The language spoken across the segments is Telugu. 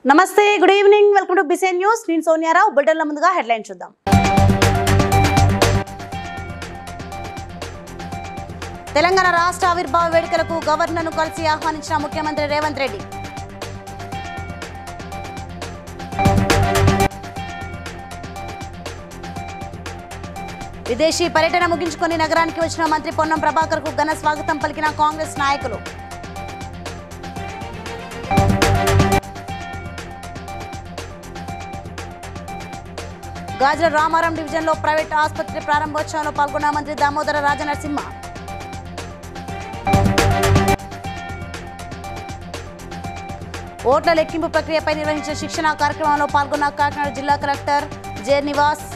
నమస్తే, good evening. Welcome to బిసెన్ news. నేను సోనియారావు. బులెటిన్ల ముందుగా హెడ్లైన్ చూద్దాం. తెలంగాణ రాష్ట్ర ఆవిర్భావ వేడుకలకు గవర్నర్ను కలిసి ఆహ్వానించిన ముఖ్యమంత్రి రేవంత్ రెడ్డి. విదేశీ పర్యటన ముగించుకొని నగరానికి వచ్చిన మంత్రి పొన్నం ప్రభాకర్కు ఘన స్వాగతం పలికిన కాంగ్రెస్ నాయకులు. గాజుల రామారం డివిజన్లో ప్రైవేట్ ఆసుపత్రి ప్రారంభోత్సవంలో పాల్గొన్న మంత్రి దామోదర రాజనరసింహ. ఓట్ల లెక్కింపు ప్రక్రియపై నిర్వహించిన శిక్షణ కార్యక్రమంలో పాల్గొన్న కాకినాడ జిల్లా కలెక్టర్ జె నివాస్.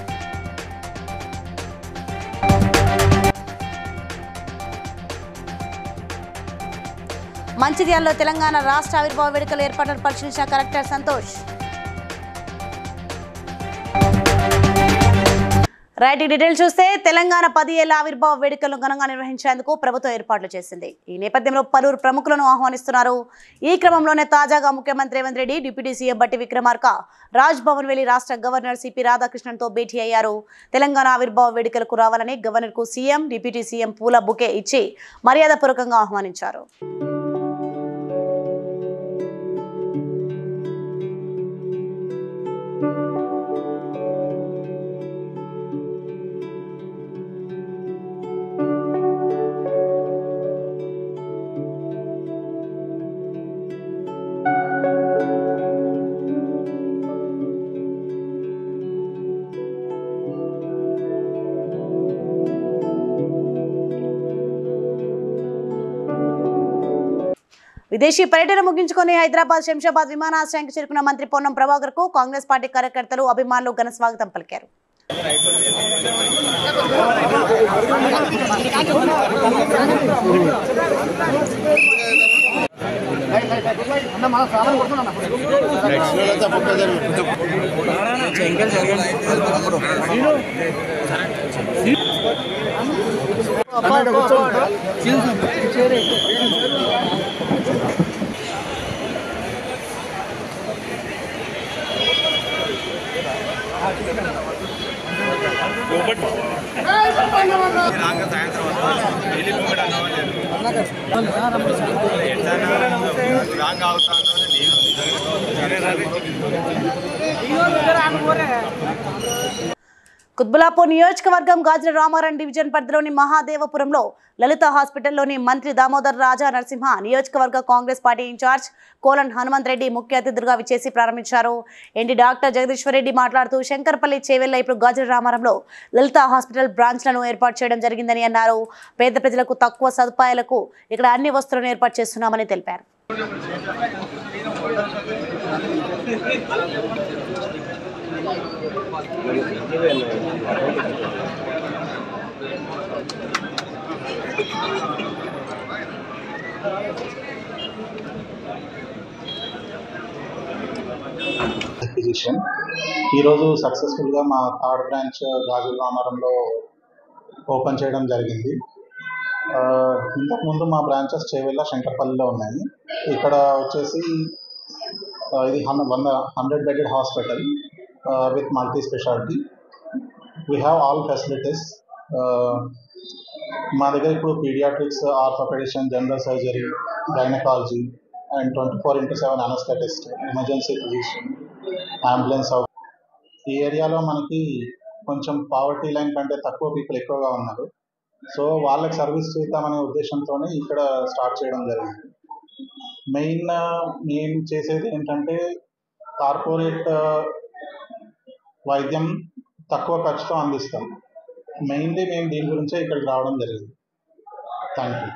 మంచిర్యాలలో తెలంగాణ రాష్ట్ర ఆవిర్భావ వేడుకల ఏర్పాట్లను పరిశీలించిన కలెక్టర్ సంతోష్. రైట్, డీటెయిల్స్ చూస్తే తెలంగాణ 10 ఏళ్ల ఆవిర్భావ వేడుకలను ఘనంగా నిర్వహించేందుకు ప్రభుత్వం ఏర్పాట్లు చేసింది. ఈ నేపథ్యంలో పలువురు ప్రముఖులను ఆహ్వానిస్తున్నారు. ఈ క్రమంలోనే తాజాగా ముఖ్యమంత్రి రేవంత్ రెడ్డి డిప్యూటీ సీఎం బట్టి విక్రమార్క రాజ్ భవన్ వెళ్లి రాష్ట్ర గవర్నర్ సిపి రాధాకృష్ణన్తో భేటీ అయ్యారు. తెలంగాణ ఆవిర్భావ వేడుకలకు రావాలని గవర్నర్కు సీఎం, డిప్యూటీ సీఎం పూల బుకే ఇచ్చి మర్యాదపూర్వకంగా ఆహ్వానించారు. విదేశీ పర్యటన ముగించుకొని హైదరాబాద్ శంషాబాద్ విమానాశ్రయానికి చేరుకున్న మంత్రి పొన్నం ప్రభాకర్ కు కాంగ్రెస్ పార్టీ కార్యకర్తలు, అభిమానులు ఘన స్వాగతం పలికారు. కుత్బులాపూర్ నియోజకవర్గం గాజుల రామారం డివిజన్ పరిధిలోని మహాదేవపురంలో లలిత హాస్పిటల్లోని మంత్రి దామోదర్ రాజా నరసింహ, నియోజకవర్గ కాంగ్రెస్ పార్టీ ఇన్ఛార్జ్ కోలన్ హనుమంత్ రెడ్డి ముఖ్య అతిథులుగా విచ్చేసి ప్రారంభించారు. ఎండి డాక్టర్ జగదీశ్వర్ రెడ్డి మాట్లాడుతూ శంకర్పల్లి, చేవెళ్ల, ఇప్పుడు గాజుల రామారంలో లలిత హాస్పిటల్ బ్రాంచ్లను ఏర్పాటు చేయడం జరిగిందని అన్నారు. పేద ప్రజలకు తక్కువ సదుపాయాలకు ఇక్కడ అన్ని వస్తువులను ఏర్పాటు చేస్తున్నామని తెలిపారు. ఈరోజు సక్సెస్ఫుల్గా మా థర్డ్ బ్రాంచ్ గాజుల రామారంలో ఓపెన్ చేయడం జరిగింది. ఇంతకుముందు మా బ్రాంచెస్ చేవెళ్ళ, శంకర్పల్లిలో ఉన్నాయి. ఇక్కడ వచ్చేసి ఇది 100 bedded hospital with multi-specialty. We have all facilities. మా దగ్గర ఇప్పుడు paediatrics, orthopaedician, general surgery, gynaecology and 24/7 anaesthetist, emergency physician, ambulance. ఈ ఏరియాలో మనకి కొంచెం పావర్టీ లైన్ కంటే తక్కువ పీపుల్ ఎక్కువగా ఉన్నారు. సో వాళ్ళకి సర్వీస్ చేద్దామనే ఉద్దేశంతో ఇక్కడ స్టార్ట్ చేయడం జరిగింది. మెయిన్ చేసేది ఏంటంటే కార్పొరేట్ వైద్యం తక్కువ ఖర్చుతో అందిస్తాం. మెయిన్లీ మేము దీని గురించే ఇక్కడికి రావడం జరిగింది. Thank you.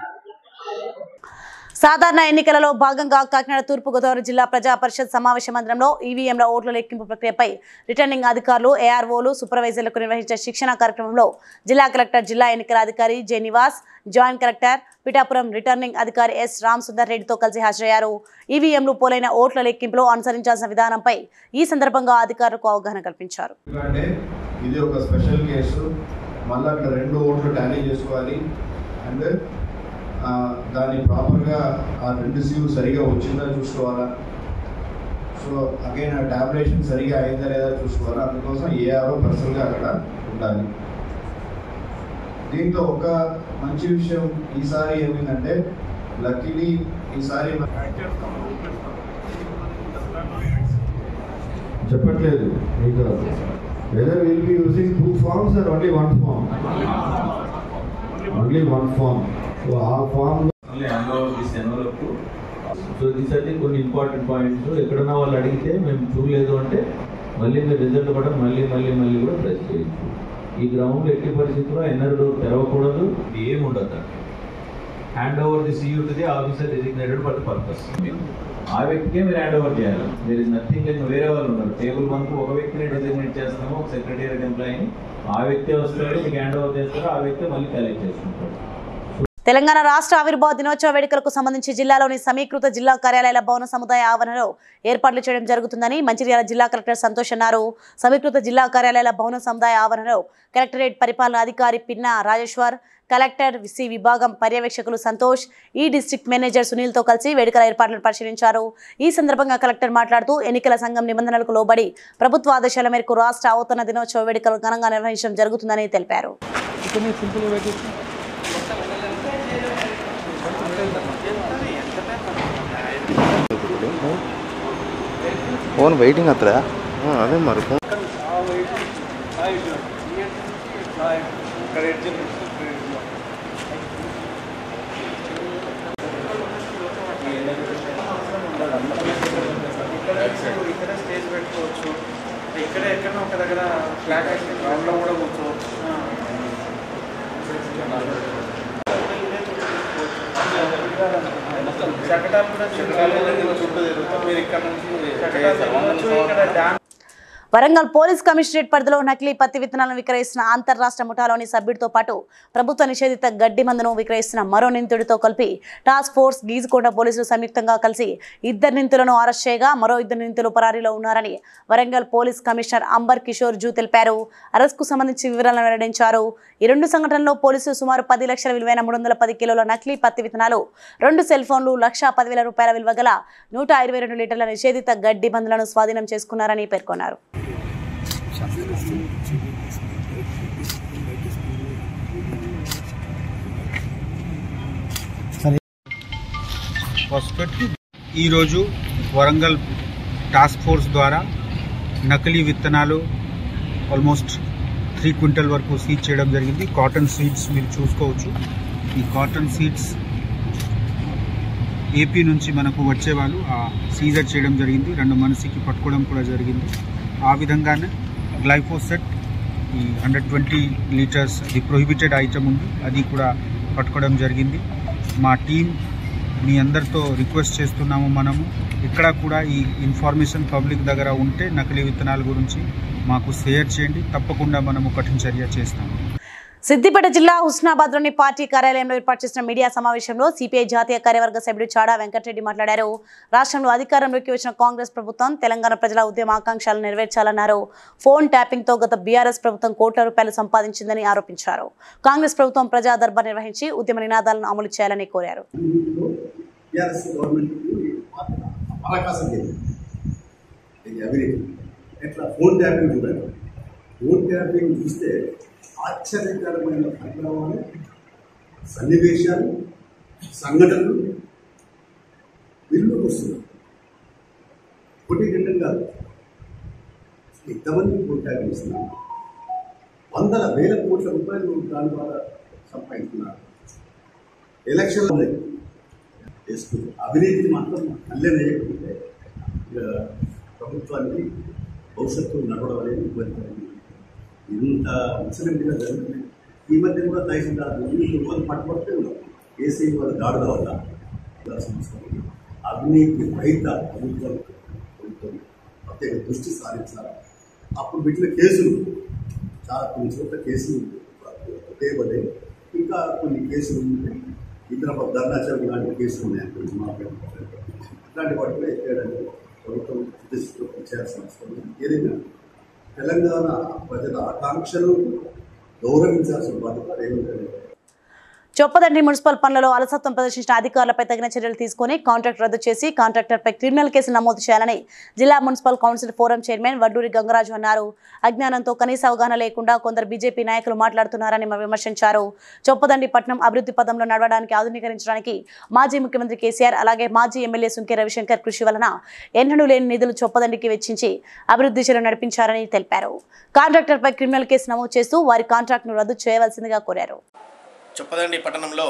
సాధారణ ఎన్నికలలో భాగంగా కాకినాడ తూర్పుగోదావరి జిల్లా ప్రజా పరిషత్ సమావేశ మందిరంలో ఈవీఎంల ఓట్ల లెక్కింపు ప్రక్రియపై రిటర్నింగ్ అధికారులు, ఏఆర్ఓలు, సూపర్వైజర్లకు నిర్వహించిన శిక్షణ కార్యక్రమంలో జిల్లా కలెక్టర్, జిల్లా ఎన్నికల అధికారి J Nivas, joint collector Pithapuram returning అధికారి ఎస్ రామసుందర్ రెడ్డితో కలిసి హాజరయ్యారు. ఈవీఎంలు పోలైన ఓట్ల లెక్కింపులో అనుసరించాల్సిన విధానంపై ఈ సందర్భంగా అధికారులకు అవగాహన కల్పించారు. ఇది ఒక స్పెషల్ కేసు. మళ్ళీ అక్కడ 2 ఓట్లు టాలీ చేసుకోవాలి అండ్ దాన్ని ప్రాపర్గా ఆ 2 సీలు సరిగా వచ్చిందా చూసుకోవాలా. సో సో అగైన్ ఆ టాబ్లెషన్ సరిగా అయిందా లేదా చూసుకోవాలి. అందుకోసం ఏఆర్ఓ పర్సనల్గా అక్కడ ఉండాలి. దీంతో ఒక మంచి విషయం ఈసారి ఏమైందంటే లక్కీలీ ఈసారి చెప్పట్లేదు మీకు weather will be using 2 forms or only 1 form? Only 1 form. So ఆ ఫామ్ సో దిస్ అయితే కొన్ని ఇంపార్టెంట్ పాయింట్స్. ఎక్కడన్నా వాళ్ళు అడిగితే మేము చూడలేదు అంటే మళ్ళీ మీరు రిజల్ట్ కూడా మళ్ళీ కూడా ప్రెస్ చేయొచ్చు. ఈ గ్రౌండ్ ఎట్టి పరిస్థితుల్లో ఎన్నర్ డోర్ తెరవకూడదు, ఏముండదు. Hand over the CU to the officer designated for the purpose. ఆ వ్యక్తికే మీరు హ్యాండ్ ఓవర్ చేయాలి. దేర్ ఇస్ నథింగ్ లైక్ వేరే వాళ్ళు ఉన్నారు. టేబుల్ 1కు ఒక వ్యక్తిని డెసిగ్నేట్ చేస్తున్నాము, ఒక సెక్రటేరియట్ ఎంప్లాయీని. ఆ వ్యక్తి వస్తాడు, మీకు హ్యాండ్ ఓవర్ చేస్తాడు, ఆ వ్యక్తి మళ్ళీ కలెక్ట్ చేసుకుంటాడు. తెలంగాణ రాష్ట్ర ఆవిర్భావ దినోత్సవ వేడుకలకు సంబంధించి జిల్లాలోని సమీకృత జిల్లా కార్యాలయాల భవన సముదాయ ఆవరణలో ఏర్పాట్లు చేయడం జరుగుతుందని మంచిర్యాల జిల్లా కలెక్టర్ సంతోష్ అన్నారు. సమీకృత జిల్లా కార్యాలయాల భవన సముదాయ ఆవరణలో కలెక్టరేట్ పరిపాలనా అధికారి పిన్నా రాజేశ్వర్, కలెక్టర్ సి విభాగం పర్యవేక్షకులు సంతోష్, ఈ డిస్ట్రిక్ట్ మేనేజర్ సునీల్తో కలిసి వేడుకల ఏర్పాట్లను పరిశీలించారు. ఈ సందర్భంగా కలెక్టర్ మాట్లాడుతూ ఎన్నికల సంఘం నిబంధనలకు లోబడి ప్రభుత్వ ఆదేశాల మేరకు రాష్ట్ర అవతరణ దినోత్సవ వేడుకలు ఘనంగా నిర్వహించడం జరుగుతుందని తెలిపారు. ఫోన్ వెయిటింగ్ అత్తరా అదే మరి ఫోన్ ఇక్కడ స్టేజ్ పెట్టుకోవచ్చు. ఇక్కడ ఎక్కడో ఒక దగ్గర ఫ్లాట్ వేసి గ్రౌండ్లో కూడా కూర్చోవచ్చు. చకటాలు కూడా చుట్టూ తిరుగుతాం. మీరు ఇక్కడ నుంచి ఇక్కడ డ్యామ్. వరంగల్ పోలీస్ కమిషనరేట్ పరిధిలో నకిలీ పత్తి విత్తనాలను విక్రయిస్తున్న అంతర్రాష్ట్ర ముఠాలోని సభ్యుడితో పాటు ప్రభుత్వ నిషేధిత గడ్డి మందును విక్రయిస్తున్న మరో నిందితుడితో కలిపి టాస్క్ ఫోర్స్ గీజుకోట పోలీసులు సంయుక్తంగా కలిసి 2 నిందితులను అరెస్ట్ చేయగా మరో 2 నిందితులు పరారీలో ఉన్నారని వరంగల్ పోలీస్ కమిషనర్ అంబర్ కిషోర్ జూ తెలిపారు. అరెస్టుకు సంబంధించి వివరాలను వెల్లడించారు. ఈ 2 సంఘటనల్లో పోలీసులు సుమారు 10 లక్షల విలువైన 310 కిలోల నకిలీ పత్తి విత్తనాలు, 2 సెల్ ఫోన్లు, 1,10,000 రూపాయల విలువ గల 122 లీటర్ల నిషేధిత గడ్డి మందులను స్వాధీనం చేసుకున్నారని పేర్కొన్నారు. ఈరోజు వరంగల్ టాస్క్ ఫోర్స్ ద్వారా నకిలీ విత్తనాలు ఆల్మోస్ట్ 3 క్వింటల్ వరకు సీజ్ చేయడం జరిగింది. కాటన్ సీడ్స్ మీరు చూసుకోవచ్చు. ఈ కాటన్ సీడ్స్ ఏపీ నుంచి మనకు వచ్చేవాళ్ళు సీజర్ చేయడం జరిగింది. 2 మనిషికి పట్టుకోవడం కూడా జరిగింది. ఆ విధంగానే గ్లైఫోసెట్ ఈ 120 లీటర్స్ అది ప్రొహిబిటెడ్ ఐటమ్ ఉంది, అది కూడా పట్టుకోవడం జరిగింది. మా టీం మీ అందరితో రిక్వెస్ట్ చేస్తున్నాము, మనము ఇక్కడ కూడా ఈ ఇన్ఫర్మేషన్ పబ్లిక్ దగ్గర ఉంటే నకిలీ విత్తనాల గురించి మాకు షేర్ చేయండి. తప్పకుండా మనము కఠిన చర్య చేస్తాము. సిద్దిపేట జిల్లా హుస్నాబాద్లోని పార్టీ కార్యాలయంలో ఏర్పాటు చేసిన మీడియా సమావేశంలో సిపిఐ జాతీయ కార్యవర్గ సభ్యుడు చాడా వెంకటరెడ్డి మాట్లాడారు. రాష్ట్రంలో అధికారంలోకి వచ్చిన కాంగ్రెస్ ప్రభుత్వం తెలంగాణ ప్రజల ఉద్యమ ఆకాంక్షలు నెరవేర్చాలన్నారు. ఫోన్ ట్యాపింగ్తో గత బీఆర్ఎస్ ప్రభుత్వం కోట్ల రూపాయలు సంపాదించిందని ఆరోపించారు. కాంగ్రెస్ ప్రభుత్వం ప్రజా దర్బార్ నిర్వహించి ఉద్యమ నినాదాలను అమలు చేయాలని కోరారు. చూస్తే ఆశ్చర్యకరమైన పరిణామాలు, సన్నివేశాలు, సంఘటనలు వెలుగులోకి వస్తున్నాయి. 1-2 కాదు, ఎంతమంది కోటాలు చేస్తున్నారు, వందల వేల కోట్ల రూపాయలు దాని ద్వారా సంపాదిస్తున్నారు. ఎలక్షన్లు ఉన్నాయి చేసుకుంటారు. అవినీతిని మాత్రం అల్లెనేయకుంటే ప్రభుత్వానికి భవిష్యత్తు నడవడం అనేది ఇబ్బంది. ఇంత ముసలింగా జరుగుతుంది. ఈ మధ్య కూడా తహసీల్దార్ పట్టుబడితే ఉన్నాం. ఏసీ వాళ్ళ దాడుల వల్ల సంవత్సరం అవినీతి రహిత ప్రభుత్వం ప్రత్యేక దృష్టి సారించాలి. అప్పుడు పెట్టిన కేసులు చాలా కొన్ని చోట్ల కేసులు చేయబడ్డాయి. ఇంకా కొన్ని కేసులు ఉంటాయి. హైదరాబాద్ ధర్నాచరణ లాంటి కేసులు ఉన్నాయి. ఇట్లాంటి వాటిలో ఎక్కడానికి ప్రభుత్వం దృష్టిలో చేయాల్సిన అవసరం ఉంది. ఏదైనా తెలంగాణ ప్రజల ఆకాంక్షలు గౌరవించాల్సిన బాధ్యత ఏమిటంటే చొప్పదండి మున్సిపల్ పనులలో అలసత్వం ప్రదర్శించిన అధికారులపై తగిన చర్యలు తీసుకుని కాంట్రాక్ట్ రద్దు చేసి కాంట్రాక్టర్పై క్రిమినల్ కేసు నమోదు చేయాలని జిల్లా municipal council forum chairman Vadduri Gangaraju అన్నారు. అజ్ఞానంతో కనీస అవగాహన లేకుండా కొందరు బీజేపీ నాయకులు మాట్లాడుతున్నారని విమర్శించారు. చొప్పదండి పట్టణం అభివృద్ధి పదంలో నడవడానికి ఆధునీకరించడానికి మాజీ ముఖ్యమంత్రి కేసీఆర్ అలాగే మాజీ ఎమ్మెల్యే సుంకే రవిశంకర్ కృషి వలన ఎన్నడూ లేని నిధులు చొప్పదండికి వెచ్చించి అభివృద్ధి చర్యలు నడిపించారని తెలిపారు. కాంట్రాక్టర్పై క్రిమినల్ కేసు నమోదు చేస్తూ వారి కాంట్రాక్ట్ను రద్దు చేయవలసిందిగా కోరారు. చొప్పదండి పట్టణంలో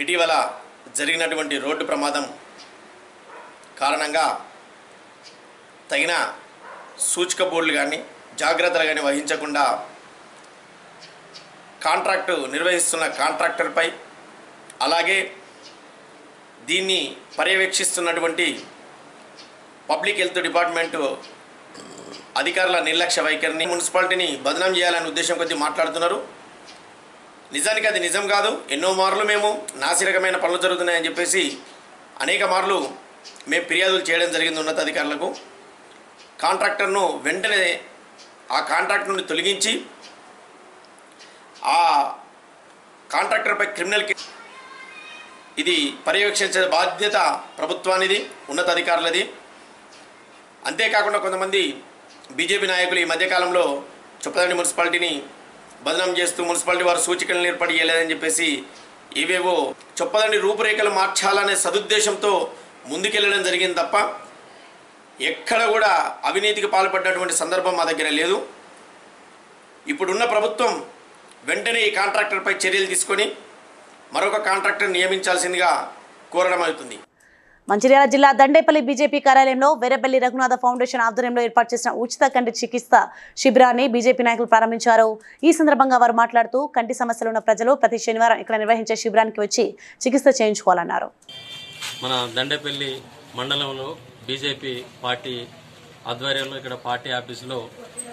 ఇటీవల జరిగినటువంటి రోడ్డు ప్రమాదం కారణంగా తగిన సూచిక బోర్డులు కానీ జాగ్రత్తలు కానీ వహించకుండా కాంట్రాక్టు నిర్వహిస్తున్న కాంట్రాక్టర్పై అలాగే దీన్ని పర్యవేక్షిస్తున్నటువంటి పబ్లిక్ హెల్త్ డిపార్ట్మెంటు అధికారుల నిర్లక్ష్య వైఖరిని మున్సిపాలిటీని బదనాం చేయాలనే ఉద్దేశం కొద్దీ మాట్లాడుతున్నారు. నిజానికి అది నిజం కాదు. ఎన్నో మార్లు మేము నాసిరకమైన పనులు జరుగుతున్నాయని చెప్పేసి అనేక మార్లు మేము ఫిర్యాదులు చేయడం జరిగింది ఉన్నతాధికారులకు. కాంట్రాక్టర్ను వెంటనే ఆ కాంట్రాక్ట్ నుండి తొలగించి ఆ కాంట్రాక్టర్పై క్రిమినల్ కేసు ఇది పర్యవేక్షించే బాధ్యత ప్రభుత్వానిది, ఉన్నతాధికారులది. అంతేకాకుండా కొంతమంది బీజేపీ నాయకులు ఈ మధ్యకాలంలో చొప్పదండి మున్సిపాలిటీని బదనాం చేస్తూ మున్సిపాలిటీ వారు సూచికలను ఏర్పాటు చేయలేదని చెప్పేసి ఏవేవో చొప్పదండి రూపురేఖలు మార్చాలనే సదుద్దేశంతో ముందుకెళ్ళడం జరిగింది తప్ప ఎక్కడ కూడా అవినీతికి పాల్పడినటువంటి సందర్భం మా దగ్గర లేదు. ఇప్పుడున్న ప్రభుత్వం వెంటనే ఈ కాంట్రాక్టర్పై చర్యలు తీసుకొని మరొక కాంట్రాక్టర్ నియమించాల్సిందిగా కోరడం అవుతుంది. మంచిర్యాల జిల్లా దండేపల్లి బీజేపీ కార్యాలయంలో వెరబెల్లి రఘునాథ ఫౌండేషన్ ఆధ్వర్యంలో ఏర్పాటు చేసిన ఉచిత కంటి చికిత్స శిబిరాన్ని బీజేపీ నాయకులు ప్రారంభించారు. ఈ సందర్భంగా వారు మాట్లాడుతూ కంటి సమస్యలు ఉన్న ప్రజలు ప్రతి శనివారం ఇక్కడ నిర్వహించే శిబిరానికి వచ్చి చికిత్స చేయించుకోవాలన్నారు. మన దండేపల్లి మండలంలో బీజేపీ పార్టీ ఆధ్వర్యంలో ఇక్కడ పార్టీ ఆఫీసులో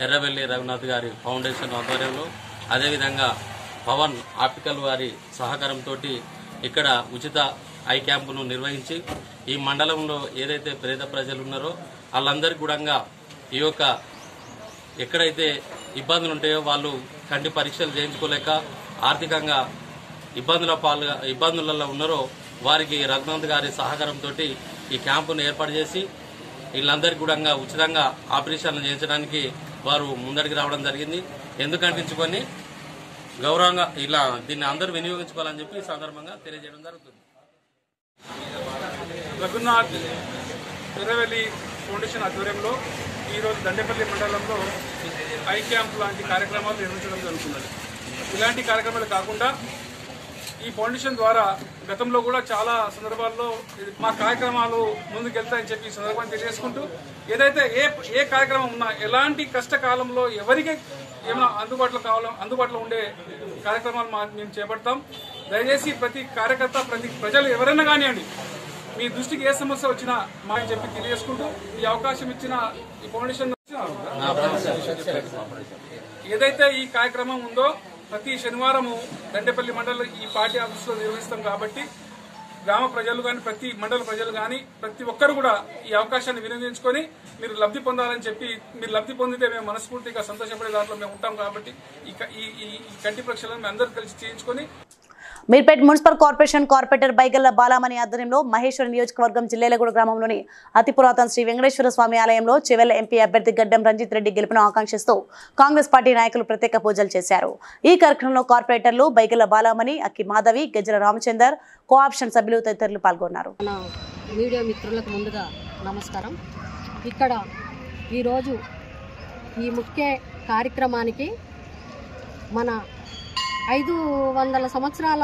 ఎర్రబెల్లి రఘునాథ్ గారి ఫౌండేషన్ ఆధ్వర్యంలో అదేవిధంగా పవన్ ఆప్టికల్ వారి సహకారంతో ఇక్కడ ఉచిత ఐ క్యాంపును నిర్వహించి ఈ మండలంలో ఏదైతే పేద ప్రజలు ఉన్నారో వాళ్ళందరికీ కూడా ఈ యొక్క ఎక్కడైతే ఇబ్బందులు ఉంటాయో వాళ్ళు కంటి పరీక్షలు చేయించుకోలేక ఆర్థికంగా ఇబ్బందులలో ఉన్నారో వారికి రఘునాథ్ గారి సహకారంతో ఈ క్యాంపును ఏర్పాటు చేసి వీళ్ళందరికీ కూడా ఉచితంగా ఆపరేషన్లు చేయించడానికి వారు ముందడికి రావడం జరిగింది. ఎందుకంటించుకొని గౌరవంగా ఇలా దీన్ని అందరూ వినియోగించుకోవాలని చెప్పి ఈ సందర్భంగా తెలియజేయడం జరుగుతుంది. రఘునాథ్ ఎర్రవెల్లి ఫౌండేషన్ ఆధ్వర్యంలో ఈరోజు దండేపల్లి మండలంలో ఐ క్యాంప్ లాంటి కార్యక్రమాలు నిర్వహించడం జరుగుతున్నది. ఇలాంటి కార్యక్రమాలు కాకుండా ఈ ఫౌండేషన్ ద్వారా గతంలో కూడా చాలా సందర్భాల్లో మా కార్యక్రమాలు ముందుకెళ్తాయని చెప్పి ఈ సందర్భాన్ని తెలియజేసుకుంటూ ఏదైతే ఏ కార్యక్రమం ఉన్నా ఎలాంటి కష్టకాలంలో ఎవరికి ఏమైనా అందుబాటులో ఉండే కార్యక్రమాలు మేము చేపడతాం. దయచేసి ప్రతి కార్యకర్త ప్రతి ప్రజలు ఎవరైనా కానివ్వండి మీ దృష్టికి ఏ సమస్య వచ్చినా మా అని చెప్పి తెలియజేసుకుంటూ ఈ అవకాశం ఇచ్చిన ఈ ఫౌండేషన్ ఏదైతే ఈ కార్యక్రమం ఉందో ప్రతి శనివారము దండేపల్లి మండలం ఈ పార్టీ ఆఫీసులో నిర్వహిస్తాం కాబట్టి గ్రామ ప్రజలు కానీ ప్రతి మండల ప్రజలు కానీ ప్రతి ఒక్కరు కూడా ఈ అవకాశాన్ని వినియోగించుకొని మీరు లబ్ధి పొందాలని చెప్పి మీరు లబ్ధి పొందితే మేము మనస్ఫూర్తిగా సంతోషపడే దాంట్లో మేము ఉంటాం కాబట్టి ఈ కంటి పరీక్షలను మేము అందరూ కలిసి చేయించుకొని Meerpet municipal corporation corporator Baigalla Balamani ఆధ్వర్యంలో మహేశ్వర నియోజకవర్గం జిల్లేలగూడ గ్రామంలోని అతి పురాతన శ్రీ వెంకటేశ్వర స్వామి ఆలయంలో చివెల్ల ఎంపీ అభ్యర్థి గడ్డం రంజిత్ రెడ్డి గెలుపును ఆకాంక్షిస్తూ కాంగ్రెస్ పార్టీ నాయకులు ప్రత్యేక పూజలు చేశారు. ఈ కార్యక్రమంలో కార్పొరేటర్లు బైగల్ల బాలామణి, అక్కి మాధవి, గజ్జల రామచందర్, కోఆప్షన్ సభ్యులు తదితరులు పాల్గొన్నారు. మీడియా మిత్రులకు ముందుగా నమస్కారం. ఇక్కడ ఈరోజు ఈ ముఖ్య కార్యక్రమానికి మన 500 సంవత్సరాల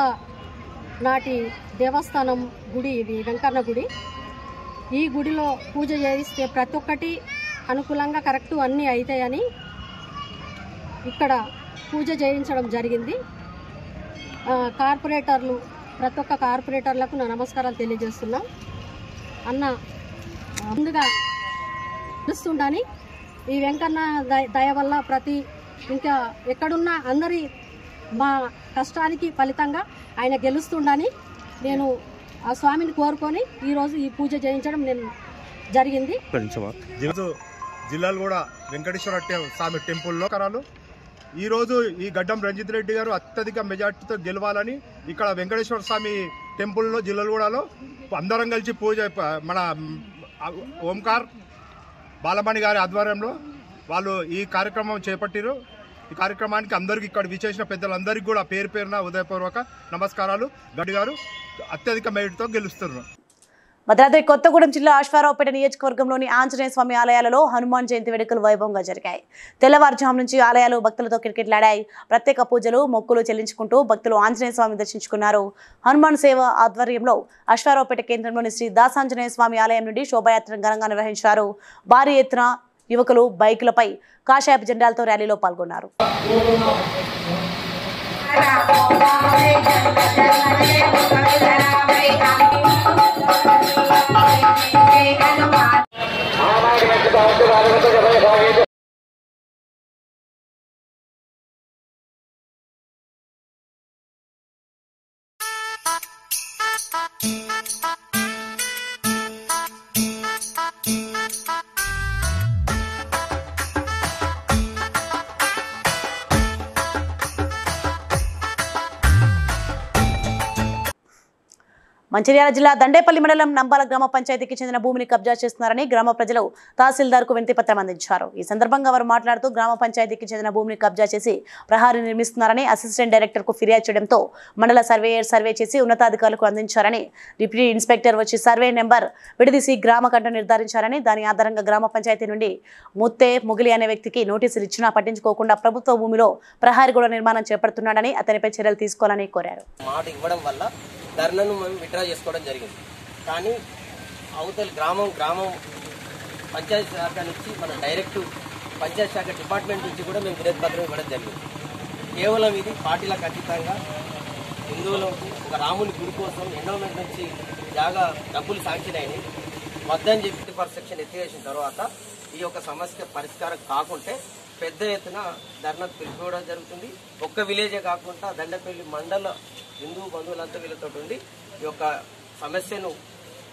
నాటి దేవస్థానం గుడి, ఇది వెంకన్న గుడి. ఈ గుడిలో పూజ చేయిస్తే ప్రతి ఒక్కటి అనుకూలంగా కరెక్టు అన్నీ అవుతాయని ఇక్కడ పూజ చేయించడం జరిగింది. కార్పొరేటర్లు ప్రతి ఒక్క కార్పొరేటర్లకు నా నమస్కారాలు తెలియజేస్తున్నాం. అన్న ముందుగా తెలుస్తుండని ఈ వెంకన్న దయ వల్ల ప్రతి ఇంకా ఎక్కడున్నా అందరి మా కష్టానికి ఫలితంగా ఆయన గెలుస్తుండని నేను ఆ స్వామిని కోరుకొని ఈరోజు ఈ పూజ చేయించడం జరిగింది. జిల్లాలో కూడా వెంకటేశ్వర స్వామి టెంపుల్లో కరాలు ఈరోజు ఈ గడ్డం రంజిత్ రెడ్డి గారు అత్యధిక మెజార్టీతో గెలవాలని ఇక్కడ వెంకటేశ్వర స్వామి టెంపుల్లో జిల్లలగూడలో అందరం కలిసి పూజ మన ఓంకార్ బాలమణి గారి ఆధ్వర్యంలో వాళ్ళు ఈ కార్యక్రమం చేపట్టారు. ఈ కార్యక్రమానికి అందరికీ ఇక్కడ విచేసిన పెద్దలందరికీ కూడా పేరు పేరున ఉదయపూర్వక నమస్కారాలు. గడ్డి గారు అత్యధిక మెజార్టీతో గెలుస్తున్నారు. భద్రాద్రి కొత్తగూడెం జిల్లా అశ్వారావుపేట నియోజకవర్గంలోని ఆంజనేయ స్వామి ఆలయాలలో హనుమాన్ జయంతి వేడుకలు వైభవంగా జరిగాయి. తెల్లవారుజాము నుంచి ఆలయాలు భక్తులతో కిటకిటలాడాయి. ప్రత్యేక పూజలు మొక్కులు చెల్లించుకుంటూ భక్తులు ఆంజనేయ స్వామి దర్శించుకున్నారు. హనుమాన్ సేవ ఆధ్వర్యంలో అశ్వారావుపేట కేంద్రంలోని శ్రీ దాసాంజనేయ స్వామి ఆలయం నుండి శోభాయాత్రను ఘనంగా నిర్వహించారు. భారీ ఎత్తున యువకులు బైకులపై కాషాయపు జెండాలతో ర్యాలీలో పాల్గొన్నారు. మంచిర్యాల జిల్లా దండేపల్లి మండలం నంబాల గ్రామ పంచాయతీకి చెందిన భూమిని కబ్జా చేస్తున్నారని గ్రామ ప్రజలు తహసీల్దార్కు వినతిపత్రం అందించారు. ఈ సందర్భంగా వారు మాట్లాడుతూ గ్రామ పంచాయతీకి చెందిన భూమిని కబ్జా చేసి ప్రహారీ నిర్మిస్తున్నారని అసిస్టెంట్ డైరెక్టర్కు ఫిర్యాదు చేయడంతో మండల సర్వేయర్ సర్వే చేసి ఉన్నతాధికారులకు అందించారని డిప్యూటీ ఇన్స్పెక్టర్ వచ్చి సర్వే నెంబర్ విడదీసి గ్రామ కంటూ నిర్ధారించారని దాని ఆధారంగా గ్రామ పంచాయతీ నుండి ముత్తే ముగిలి అనే వ్యక్తికి నోటీసులు ఇచ్చినా పట్టించుకోకుండా ప్రభుత్వ భూమిలో ప్రహారీ గోడ నిర్మాణం చేపడుతున్నాడని అతనిపై చర్యలు తీసుకోవాలని కోరారు. ధర్నాను మేము విత్డ్రా చేసుకోవడం జరిగింది. కానీ అవతల గ్రామం పంచాయతీ శాఖ నుంచి మన డైరెక్ట్ పంచాయతీ శాఖ డిపార్ట్మెంట్ నుంచి కూడా మేము వినతి పత్రం ఇవ్వడం జరిగింది. కేవలం ఇది పార్టీలకు అతీతంగా హిందువులకు ఒక రాముని గుడి కోసం ఎండోమెంట్ నుంచి జాగా డబ్బులు శాంక్షన్ అయినాయి వద్దని చెప్పి పర్సెక్షన్ ఎత్తివేసిన తర్వాత ఈ యొక్క సమస్య పరిష్కారం కాకుంటే పెద్ద ఎత్తున ధర్నా పిలుపుకోవడం జరుగుతుంది. ఒక్క విలేజే కాకుండా దండపల్లి మండల హిందూ బంధువులంతా వీళ్ళతో ఉండి ఈ యొక్క సమస్యను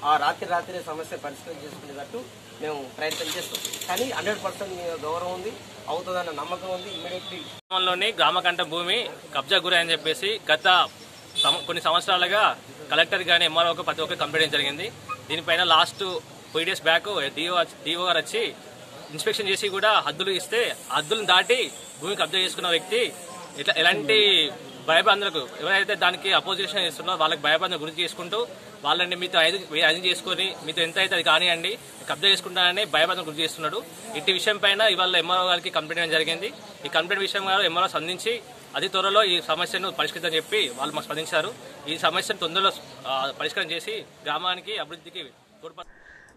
ఆ రాత్రి సమస్య పరిష్కారం చేసుకునేటట్టు మేము ప్రయత్నం చేస్తాం. కానీ 100% గౌరవం ఉంది, అవుతుందన్న నమ్మకం ఉంది. ఇమ్మీడియట్లీ గ్రామంలోని గ్రామకంఠ భూమి కబ్జా గురని చెప్పేసి గత కొన్ని సంవత్సరాలుగా కలెక్టర్ కానీ ఎంఆర్ఓ ప్రతి ఒక్కరు కంప్లైంట్ జరిగింది. దీనిపైన లాస్ట్ 3 days బ్యాక్ డిఓ గారు వచ్చి ఇన్స్పెక్షన్ చేసి కూడా హద్దులు ఇస్తే హద్దులను దాటి భూమి కబ్జా చేసుకున్న వ్యక్తి ఎలాంటి భయబంధనకు ఎవరైతే దానికి అపోజిషన్ ఇస్తున్నారో వాళ్ళకి భయబంధన గురి చేసుకుంటూ వాళ్ళని మీతో ఐదు చేసుకుని మీతో ఎంత అయితే అది కానివ్వండి కబ్జా చేసుకుంటానని భయబంధన గురి చేస్తున్నాడు. ఇట్టి విషయం పైన ఇవాళ ఎంఆర్ఓ గారికి కంప్లైంట్ జరిగింది. ఈ కంప్లైంట్ విషయం ఎంఆర్ఓ స్పందించి అతి త్వరలో ఈ సమస్యను పరిష్కరించని చెప్పి వాళ్ళు మాకు స్పందించారు. ఈ సమస్యను తొందరలో పరిష్కారం చేసి గ్రామానికి అభివృద్ధికి తోడ్పడ.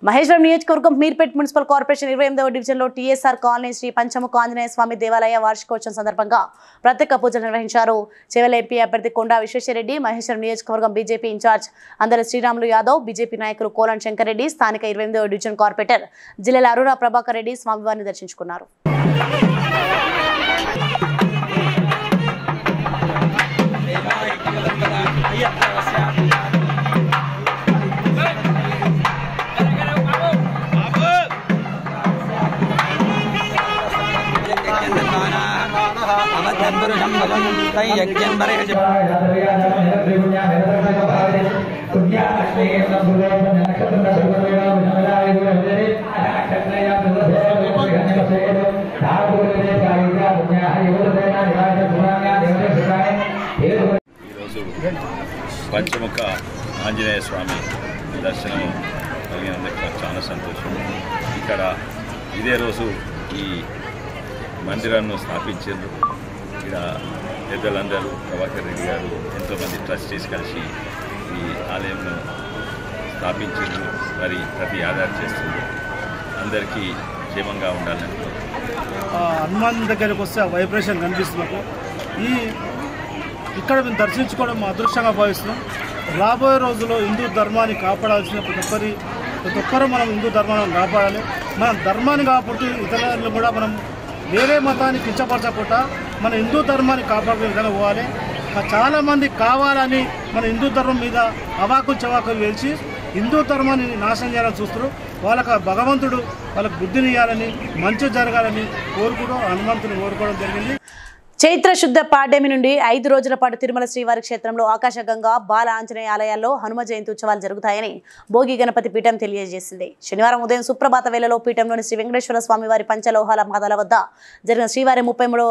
మహేశ్వరం నియోజకవర్గం మీర్పేట్ మున్సిపల్ కార్పొరేషన్ 28వ డివిజన్లో టీఎస్ఆర్ కాలనీ శ్రీ పంచముఖ ఆంజనేయ స్వామి దేవాలయ వార్షికోత్సవం సందర్భంగా ప్రత్యేక పూజలు నిర్వహించారు. చెవెల ఎంపీ అభ్యర్థి కొండా విశ్వేశ్వరరెడ్డి, మహేశ్వరం నియోజకవర్గం బీజేపీ ఇన్ఛార్జ్ అందరి శ్రీరాములు యాదవ్, బీజేపీ నాయకులు కోలన్ శంకర్ రెడ్డి, స్థానిక 28వ డివిజన్ కార్పొరేటర్ జిల్లాల అరుణ ప్రభాకర్ రెడ్డి స్వామివారిని దర్శించుకున్నారు. ఈరోజు పంచముఖ ఆంజనేయ స్వామి దర్శనం కలిగినందుకు నాకు చాలా సంతోషం. ఇక్కడ ఇదే రోజు ఈ మందిరాన్ని స్థాపించారు. ఇక్కడ పెద్దలందరూ ప్రభాకర్ రెడ్డి గారు ఎంతోమంది ట్రస్టీస్ కలిసి ఈ ఆలయంను స్థాపించారు. మరి ప్రతి ఆధార్ చేస్తుంది. అందరికీ క్షేమంగా ఉండాలని హనుమాన్ దగ్గరకు వస్తే ఆ వైబ్రేషన్ కనిపిస్తున్నట్టు ఇక్కడ మేము దర్శించుకోవడం అదృష్టంగా భావిస్తున్నాం. రాబోయే రోజుల్లో హిందూ ధర్మాన్ని కాపాడాల్సిన ప్రతి ఒక్కరూ మనం హిందూ ధర్మాన్ని కాపాడాలి. మన ధర్మాన్ని కాపాడుతూ ఇతరులను కూడా మనం వేరే మతాన్ని కించపరచకుండా మన హిందూ ధర్మాన్ని కాపాడే విధంగా పోవాలి. చాలామంది కావాలని మన హిందూ ధర్మం మీద అవాకులు చవాకులు వేల్చి హిందూ ధర్మాన్ని నాశనం చేయాలని చూస్తారు. వాళ్ళకి భగవంతుడు వాళ్ళకు బుద్ధిని ఇవ్వాలని మంచి జరగాలని కోరుకుంటూ హనుమంతుని కోరుకోవడం జరిగింది. చైత్ర శుద్ధ పాడ్యమి నుండి 5 రోజుల పాటు తిరుమల శ్రీవారి క్షేత్రంలో ఆకాశగంగా బాల ఆంజనేయ ఆలయాల్లో హనుమ జయంతి ఉత్సవాలు జరుగుతాయని భోగి గణపతి పీఠం తెలియజేసింది. శనివారం ఉదయం సుప్రభాత వేళలో పీఠంలోని శ్రీ వెంకటేశ్వర స్వామివారి పంచలోహాల మాతల వద్ద జరిగిన శ్రీవారి 33వ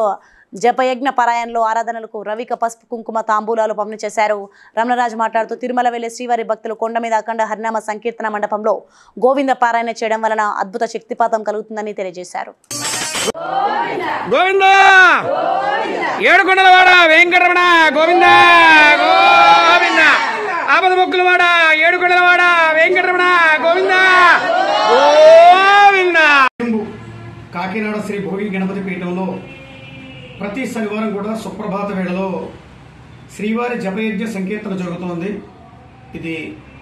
జపయజ్ఞ పారాయణలో ఆరాధనలకు రవిక పసుపు కుంకుమ తాంబూలాలు పంపిణీ చేశారు. రమణరాజు మాట్లాడుతూ తిరుమల వెళ్లే శ్రీవారి భక్తులు కొండ మీద అఖండ హరినామ సంకీర్తన మండపంలో గోవింద పారాయణ చేయడం వలన అద్భుత శక్తిపాతం కలుగుతుందని తెలియజేశారు. గోవింద ఏడుకొండలవాడ వెంకటరమణ గోవింద గోవింద ఆపద మొక్కులవాడ ఏడుకొండలవాడ వెంకటరమణ గోవింద గోవింద. కాకినాడ శ్రీ భోగి గణపతి పీఠంలో ప్రతి శనివారం కూడా సుప్రభాత వేళలో శ్రీవారి జపయజ్ఞ సంకీర్తన జరుగుతోంది. ఇది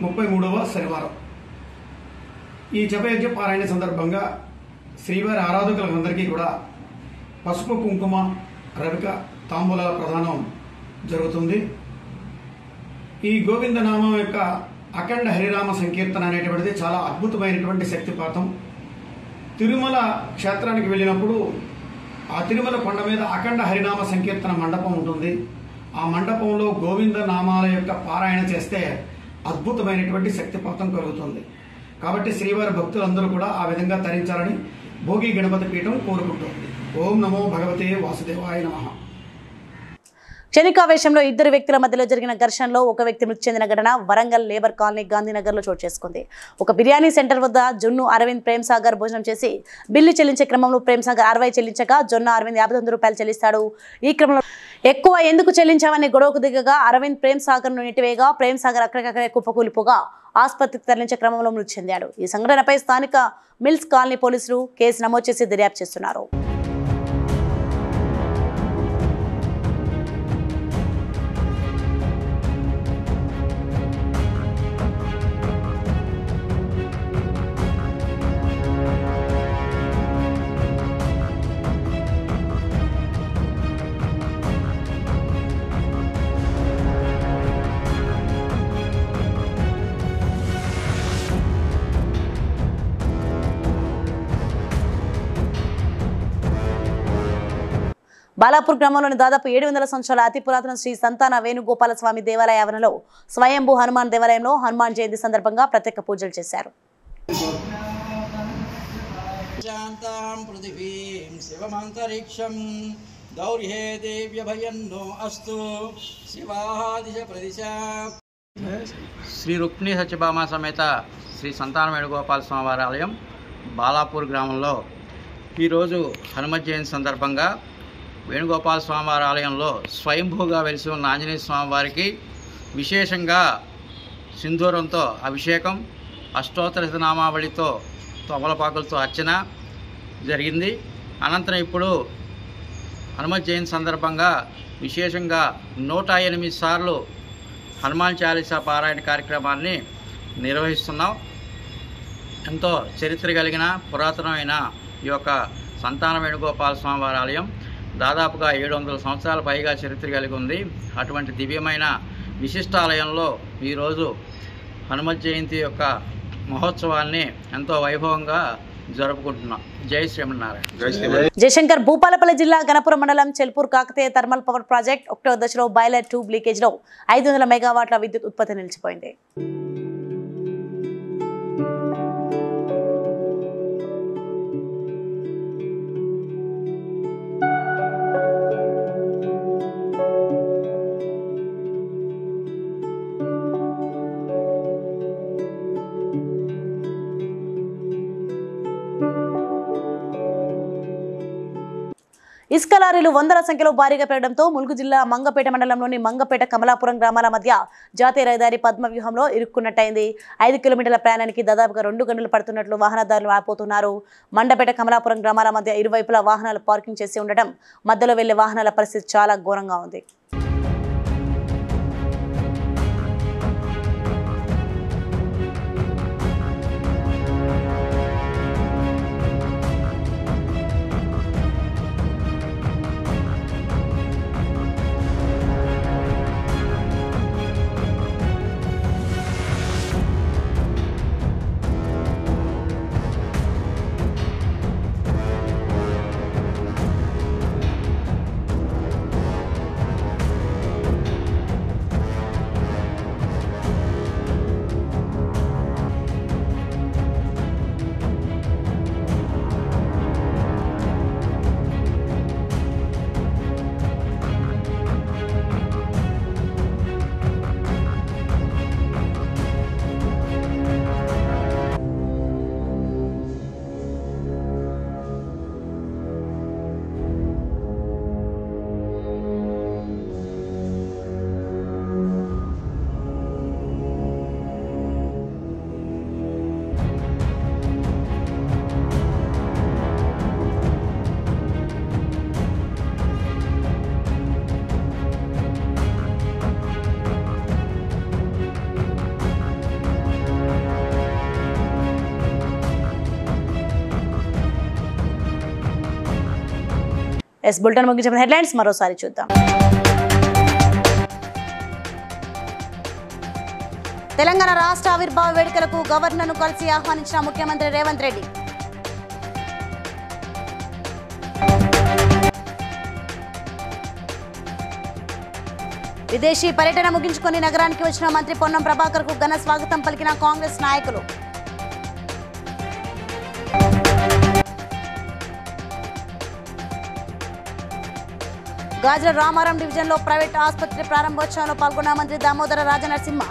33వ శనివారం. ఈ జపయజ్ఞ పారాయణ సందర్భంగా శ్రీవారి ఆరాధకులందరికీ కూడా పసుపు కుంకుమ రవిక తాంబూలాల ప్రదానం జరుగుతుంది. ఈ గోవింద నామం యొక్క అఖండ హరిరామ సంకీర్తన అనేటువంటిది చాలా అద్భుతమైనటువంటి శక్తిపాతం. తిరుమల క్షేత్రానికి వెళ్ళినప్పుడు ఆ తిరుమల కొండ మీద అఖండ హరినామ సంకీర్తన మండపం ఉంటుంది. ఆ మండపంలో గోవింద నామాల యొక్క పారాయణ చేస్తే అద్భుతమైనటువంటి శక్తిపాతం కలుగుతుంది. కాబట్టి శ్రీవారి భక్తులందరూ కూడా ఆ విధంగా తరించాలని భోగి గణపతి పీఠం కోరుకుంటుంది. ఓం నమో భగవతే వాసుదేవాయ నమః. క్షణికావేశంలో 2 వ్యక్తుల మధ్యలో జరిగిన ఘర్షణలో ఒక వ్యక్తి మృతి చెందిన ఘటన వరంగల్ లేబర్ కాలనీ గాంధీనగర్లో చోటు చేసుకుంది. ఒక బిర్యానీ సెంటర్ వద్ద జొన్ను అరవింద్ ప్రేమ్ సాగర్ భోజనం చేసి బిల్లు చెల్లించే క్రమంలో ప్రేమ్ సాగర్ 60 చెల్లించగా జొన్న అరవింద్ 59 రూపాయలు చెల్లిస్తాడు. ఈ క్రమంలో ఎక్కువ ఎందుకు చెల్లించావని గొడవకు దిగగా అరవింద్ ప్రేమ్ సాగర్ ను నెట్టివేయగా ప్రేమ్ సాగర్ అక్కడికక్కడే కుప్పకూలిపోగా ఆసుపత్రికి తరలించే క్రమంలో మృతి చెందాడు. ఈ సంఘటనపై స్థానిక మిల్స్ కాలనీ పోలీసులు కేసు నమోదు చేసి దర్యాప్తు చేస్తున్నారు. బాలాపూర్ గ్రామంలోని దాదాపు 700 సంవత్సరాల అతి పురాతన శ్రీ సంతాన వేణుగోపాల స్వామి దేవాలయ ఆవరణలో స్వయంభూ హనుమాన్ దేవాలయంలో హనుమాన్ జయంతి సందర్భంగా ప్రత్యేక పూజలు చేశారు. శ్రీ రుక్మిణి సత్యభామ సమేత శ్రీ సంతాన వేణుగోపాల స్వామివారి ఆలయం బాలాపూర్ గ్రామంలో ఈరోజు హనుమత్ జయంతి సందర్భంగా వేణుగోపాల స్వామివారి ఆలయంలో స్వయంభూగా వెలిసి ఉన్న ఆంజనేయ స్వామివారికి విశేషంగా సింధూరంతో అభిషేకం, అష్టోత్తర నామావళితో తమలపాకులతో అర్చన జరిగింది. అనంతరం ఇప్పుడు హనుమత్ జయంతి సందర్భంగా విశేషంగా 108 సార్లు హనుమాన్ చాలీసా పారాయణ కార్యక్రమాన్ని నిర్వహిస్తున్నాం. ఎంతో చరిత్ర కలిగిన పురాతనమైన ఈ యొక్క సంతాన వేణుగోపాల స్వామివారి ఆలయం దాదాపుగా 700 సంవత్సరాల పైగా చరిత్ర కలిగి ఉంది. అటువంటి దివ్యమైన విశిష్టాలయంలో ఈరోజు హనుమత్ జయంతి యొక్క మహోత్సవాన్ని ఎంతో వైభవంగా జరుపుకుంటున్నాం. జై శ్రీమన్నారాయణ. జయశంకర్ భూపాలపల్లి జిల్లా గణపురం మండలం Chelpur Kakatiya thermal power project 1వ దశలో బాయిలర్ ట్యూబ్ లీకేజ్లో 500 మెగావాట్ల విద్యుత్ ఉత్పత్తి నిలిచిపోయింది. ఇసుక లారీలు 100ల సంఖ్యలో భారీగా పెరగడంతో ములుగు జిల్లా మంగపేట మండలంలోని మంగపేట కమలాపురం గ్రామాల మధ్య జాతీయ రహదారి పద్మ వ్యూహంలో ఇరుక్కున్నట్టయింది. 5 కిలోమీటర్ల ప్రయాణానికి దాదాపుగా 2 గంటలు పడుతున్నట్లు వాహనదారులు ఆపోతున్నారు. మండపేట కమలాపురం గ్రామాల మధ్య ఇరువైపులా వాహనాలు పార్కింగ్ చేసి ఉండటం మధ్యలో వెళ్లే వాహనాల పరిస్థితి చాలా ఘోరంగా ఉంది. ఎస్ బులెటిన్ ముగించిన హెడ్లైన్స్ మరోసారి చూద్దాం. తెలంగాణ రాష్ట్ర ఆవిర్భావ వేడుకలకు గవర్నర్ను కలిసి ఆహ్వానించిన ముఖ్యమంత్రి రేవంత్ రెడ్డి. విదేశీ పర్యటన ముగించుకొని నగరానికి వచ్చిన మంత్రి పొన్నం ప్రభాకర్కు ఘన స్వాగతం పలికిన కాంగ్రెస్ నాయకులు. గాజుల రామారం డివిజన్లో ప్రైవేట్ ఆసుపత్రి ప్రారంభోత్సవంలో పాల్గొన్న మంత్రి దామోదర రాజనరసింహ.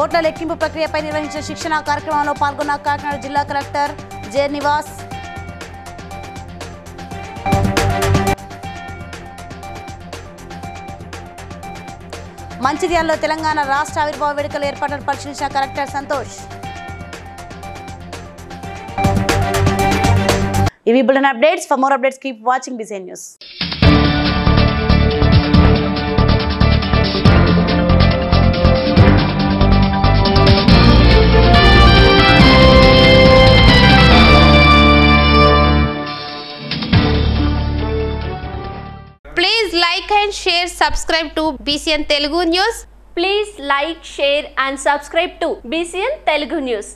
ఓట్ల లెక్కింపు ప్రక్రియపై నిర్వహించిన శిక్షణ కార్యక్రమంలో పాల్గొన్న కాకినాడ జిల్లా కలెక్టర్ జె నివాస్. మంచిర్యాలలో తెలంగాణ రాష్ట్ర ఆవిర్భావ వేడుకల ఏర్పాట్లను పరిశీలించిన కలెక్టర్ సంతోష్. ఇవి bulletin updates. For more updates keep watching BCN news. Please like and share, subscribe to BCN Telugu News. Please like, share and subscribe to BCN Telugu News.